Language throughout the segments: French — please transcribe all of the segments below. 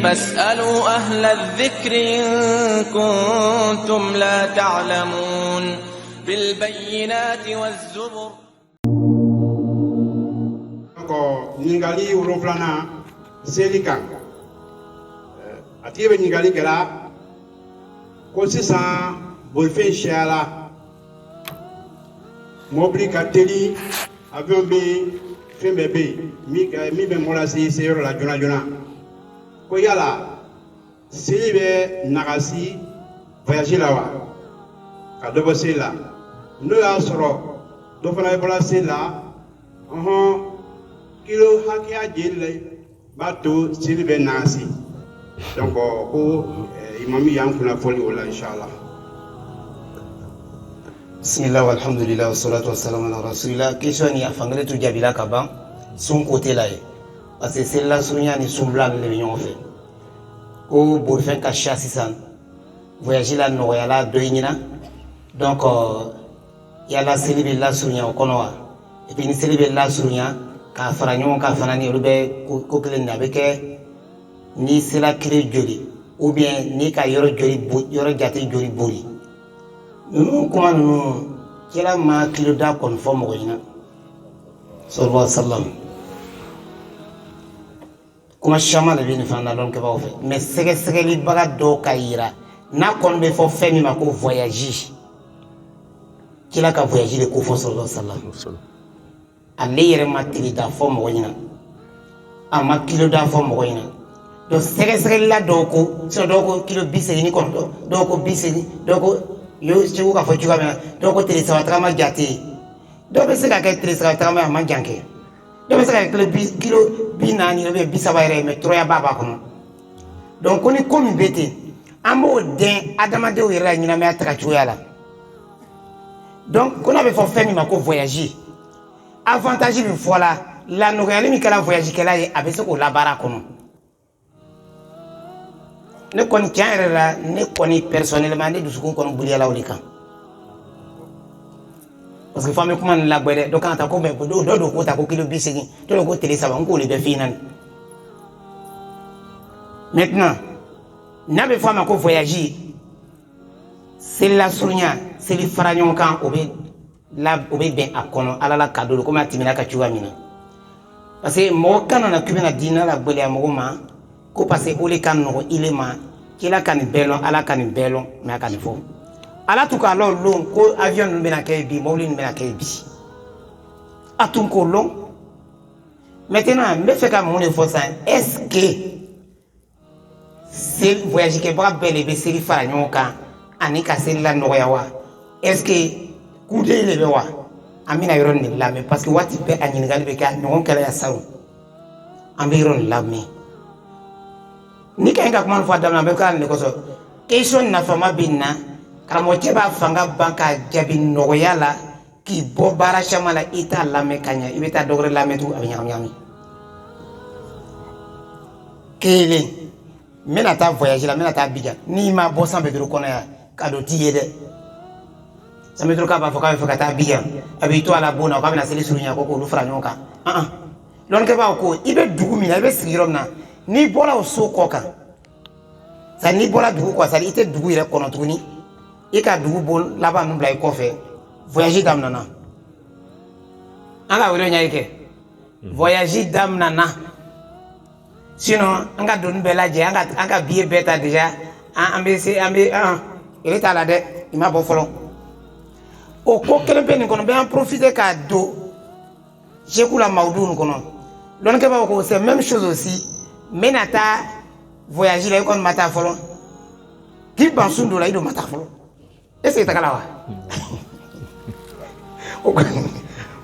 فاسألوا أهل الذكر إن كنتم لا تعلمون بالبينات والزبر. Ningali uroflana selika atibe ningali kala ko sisan bolfen shala mobili ka teli avion be fembe be mi be mola si seyoro la jona jona ko yala selibe nagasi voyage la wa ka dobo sela no ya soro do fana bola sela kilo hakia jelle bato selibe nasi donc ko imami yankuna foli wala inshallah. Bismillah walhamdulillah wassalatu wassalamu ala rasulillah. Question ni afangale tu jabila kaban son côté là parce que c'est là sunya ni sumbla le ñoo fait ko bo fin ka chassisan voyager la no yala doyina donc yala selibe la sunya kono wa et puis ni selibe la sunya ka fara ñoo ka fana ni rube ko kelen na beke ni sela kire joli ou bien ni ka yoro joli yoro jati joli boli kuma nunu kila ma kilo da kon fo mo ina sallallahu alaihi wasallam kuma shama le bin fa na lon ke ba o fe mais sege li baga do kayira na kon be fo femi ma ko voyager kila ka voyager le ko fo sallallahu alaihi wasallam alle yere ma kili da fo mo ina ama kilo da fo mo ina do sege la do ko so do ko kilo biseli ni kon do ko biseli do ko yo chiku ka fo chuka mena do ko tiri sawa trama jati do be se ka ke tiri sawa trama ma janke do be se ka kilo bi nani do be bi sawa re me troya baba kono donc koni komi bete ambo den adama de wira nyina me ataka chuyala donc kona be fo femi ma ko voyager avantage bi fola la no reali mi kala voyager kala ye abese ko la bara kono ne koni tiens la ne koni personnellement ne dusu kon buli la wulika parce que femme comment la gbede do kan ta ko me do ko ta ko kilo bisegi to ko tele saba ko le be finan maintenant na be femme ko voyager c'est la sunya c'est li faranyon kan obe ben akono ala la cadeau ko ma timina ka chuwa mina parce que mo kana na kubena dina la gbele ya mo ma ko parce ole kan no ilema kila kan belon ala kan belon me kan fo ala tu ka lo ko avion no bena kay bi mawlin bena kay bi atun ko long maintenant me fait ka mon fo ça est-ce que c'est voyage que bra belle be seri fara nyoka ani ka seri la no ya wa est-ce que kude le be wa amina yoron ni la mais parce que wati be anyi ngal be ka no kala ya saru ambiron la mais ni ka nga kuma fa damna be ka ne ko so question na fama binna kamo cheba fanga banka jabi no yala ki bo bara shamala ita la me kanya ibeta dogre la metu abnyami kele mena ta voyager la mena ta biga ni ma bo sambe dro kono ya kado tiye de sambe dro ka ba foka foka ta biga abi to ala bona ka bena seli sunya ko ko lu fra nyoka lon ke ba ko ibe dugu mi na ibe sigirom na ni bola o so koka sa ni bola dugu ko sa ite dugu ire kono tuguni e ka dugu bol laba nu blay ko fe voyager dam nana anga wiro nyaike voyager dam nana sinon anga don bela je anga biye beta déjà ambe il ta la de ima bo folo o ko kelen pe ni kono be en profiter ka do je kula maudou kono don ke ba ko c'est même chose aussi menata voyager là kon mata folo ki bansundo la ido mata folo est-ce que takala wa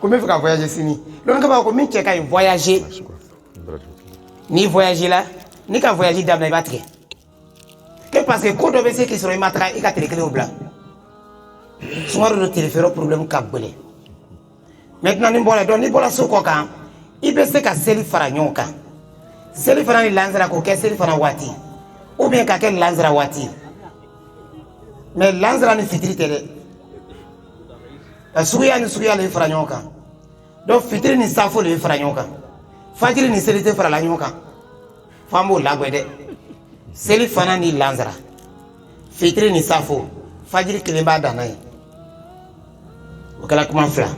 ko me fika voyager sini don ke ba ko min che kay voyager ni voyager là ni ka voyager dam na batke que parce que ko do be se ki soro matra e ka tele au blanc soir de téléphone problème ka bolé maintenant ni bola soko kan ibe se ka seli fara nyoka seli fara ni lanzara ko ke seli fara wati ou bien ka ke lanzara wati mais lanzara ni fitri tele suya le fara nyoka do fitri ni safo le fara nyoka fajiri ni seli te fara la nyoka fambo la gwede seli fana ni lanzara fitiri ni safo fajiri kelen b'a danna ye o kɛla kuma fila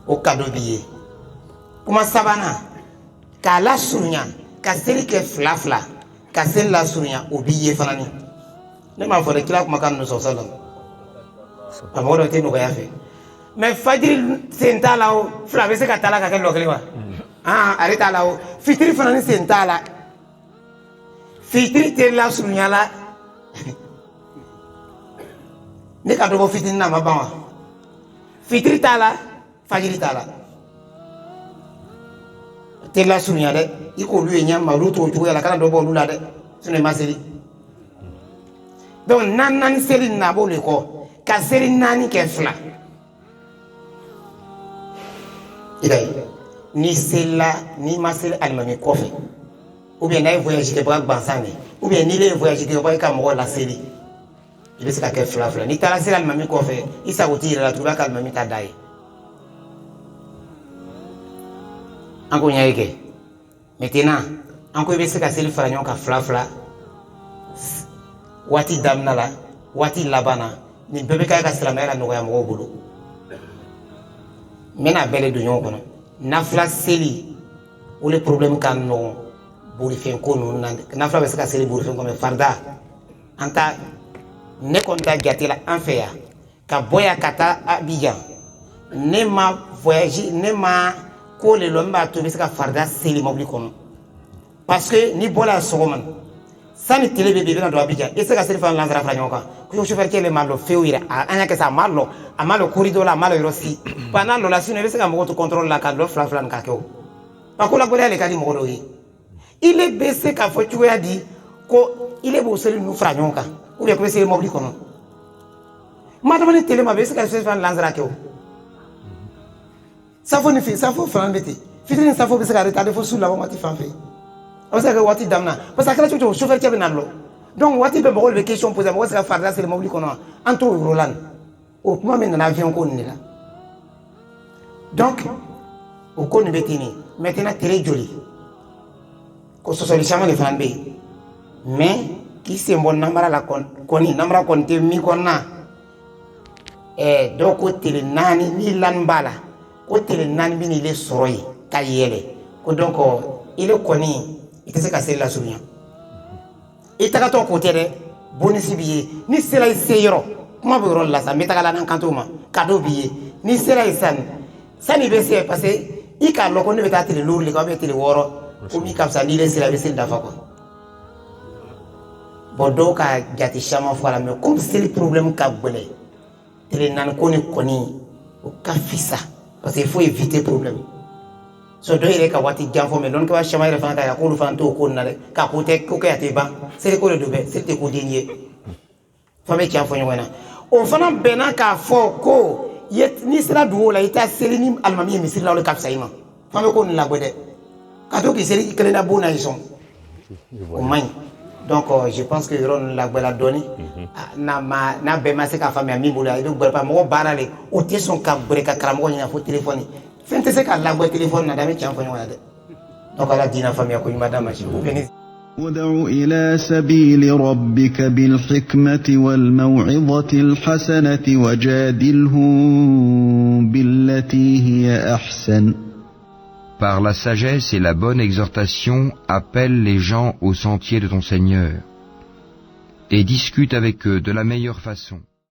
o kado b'i ye kuma sabanan k'a lasurunya ka seli kɛ fila fila ka seli lasurunya o b'i ye fana ni ne m'a fɔ dɛ kira kumakan ninnu sɔsɔ la a mɔgɔ dɔ tɛ nɔgɔya fɛ mais fajiri sen t'a la o fila bɛ se ka taa la ka kɛ lɔ kelen wa ale t'a la o fitiri fana ni sen t'a la fitiri tɛ lasurunya la ne ka dɔgɔ fitiri na ma ban wa fitiri t'a la fajiri t'a la tɛ lasurunya dɛ i k'olu ye ɲɛ ma olu t'o cogoya la kana dɔ bɔ olu la dɛ sinon i ma seli donc naani seli nin na a b'o de kɔ ka seli naani kɛ fila i ka ye ni selila n'i ma seli alimami kɔfɛ ou bien n'a ye voyage kɛ bɔ gansan de ou bien n'i ye voyage kɛ bɔ i ka mɔgɔ laseli i bɛ se ka kɛ fila fila n'i taara seli alimami kɔfɛ i sago t'i yɛrɛ la tugun i b'a kɛ alimami ta da ye an ko ɲɛ ye kɛ maintenant an ko i bɛ se ka seli fara ɲɔgɔn kan fila fila waati daminɛ la waati laban na nin bɛɛ bɛ kɛ ka silamɛya la nɔgɔya mɔgɔw bolo n bɛna bɛɛ le don ɲɔgɔn kɔnɔ nafila seli o le problème ka nɔgɔn bolifɛn ko ninnu na nafila bɛ se ka seli bolifɛn kɔnɔ farida an ta ne kɔni ta jate la an fɛ yan ka bɔ yan ka taa Abidjan ne ma voyage ne ma ko le lɔ min b'a to i bɛ se ka farida seli mobili kɔnɔ parce que ni bɔra yan sɔgɔma sani tele bɛ i bɛna don Abidjan i tɛ se ka seli fana lansara fara ɲɔgɔn kan ko chauffeur kelen m'a lɔ fewu yɛrɛ an y'a kɛ sa a ma lɔ corridor la a ma lɔ yɔrɔ si pendant lɔ la sinon i bɛ se ka mɔgɔ to contrôle la ka lɔ fila fila nin ka kɛ o parce que lagbɛrɛya le ka di mɔgɔ dɔw ye ile bɛ se k'a fɔ cogoya di ko ile b'o seli ninnu fara ɲɔgɔn kan ou bien ko i bɛ seli mobili kɔnɔ madama ni tele ma bɛ i bɛ se ka seli fana lansara kɛ o safo ni safo fana bɛ ten fitiri ni safo bɛ se ka retarder fo su laban waati fan fɛ a bɛ se ka kɛ waati daminɛ parce que a kɛra cogo cogo chauffeur cɛ bɛ na lɔ donc waati bɛɛ mɔgɔw de bɛ question poser mɔgɔ tɛ se ka farida seli mobili kɔnɔ wa an t'o yɔrɔ la nin o kuma min nana avion ko nin de la donc o ko nin bɛ ten nin maintenant tere joli ko sɔsɔli caman de fana bɛ yen mais k'i sen bɔ namara la kɔni namara kɔni tɛ min kɔnɔna dɔw ko tele naani ni lani b'a la ko tele naani bɛ n'ile sɔrɔ yen ka yɛlɛ ko donc ile kɔni i tɛ se ka seli lasurunya i tagatɔ ko tɛ dɛ bonus b'i ye ni sera i se yɔrɔ kuma bɛ yɔrɔ la sa n bɛ taga la n'an kan t'o ma cadeau b'i ye ni sera yen sani i bɛ se parce que i k'a lɔn ko ne bɛ taa tele luuru de kan ou bien tele wɔɔrɔ ko min ka fisa n'i le sera i bɛ seli dafa quoi bon dɔw ka jate caman fɔ a la mais comme seli problème ka gɛlɛn tele naani ko ni kɔni o ka fisa parce que il faut éviter problème so dɔ yɛrɛ ka waati jan fɔ mais dɔnni kɛba caman yɛrɛ fana ta yan k'olu fana t'o ko nin na dɛ k'a ko tɛ ko kɛ a tɛ ban seli ko de don bɛɛ seli tɛ ko den ye fɔ bɛ tiɲɛ fɔ ɲɔgɔn na o fana bɛnna k'a fɔ ko n'i sera dugu la i t'a seli ni alimami ye misiri la o de ka fisa i ma fɔ bɛ ko nin labɔ dɛ ka to k'i seli i kelen na bon na i sɔn o man ɲi donc je pense que yɔrɔ ninnu lagbɛla dɔɔni n'a bɛɛ ma se k'a faamuya min bolo i bɛ gbɛrɛ mɔgɔ baara le o tɛ sɔn ka gbɛrɛ ka karamɔgɔ ɲininka fo téléphone fɛn tɛ se ka lagbɛ téléphone na dɛ an bɛ tiɲɛ fɔ ɲɔgɔn na dɛ donc ala diinɛ faamuya ko ɲuman d'a ma si ou bien ادع إلى سبيل ربك بالحكمة والموعظة الحسنة وجادلهم بالتي هي أحسن. Par la sagesse et la bonne exhortation, appelle les gens au sentier de ton Seigneur et discute avec eux de la meilleure façon.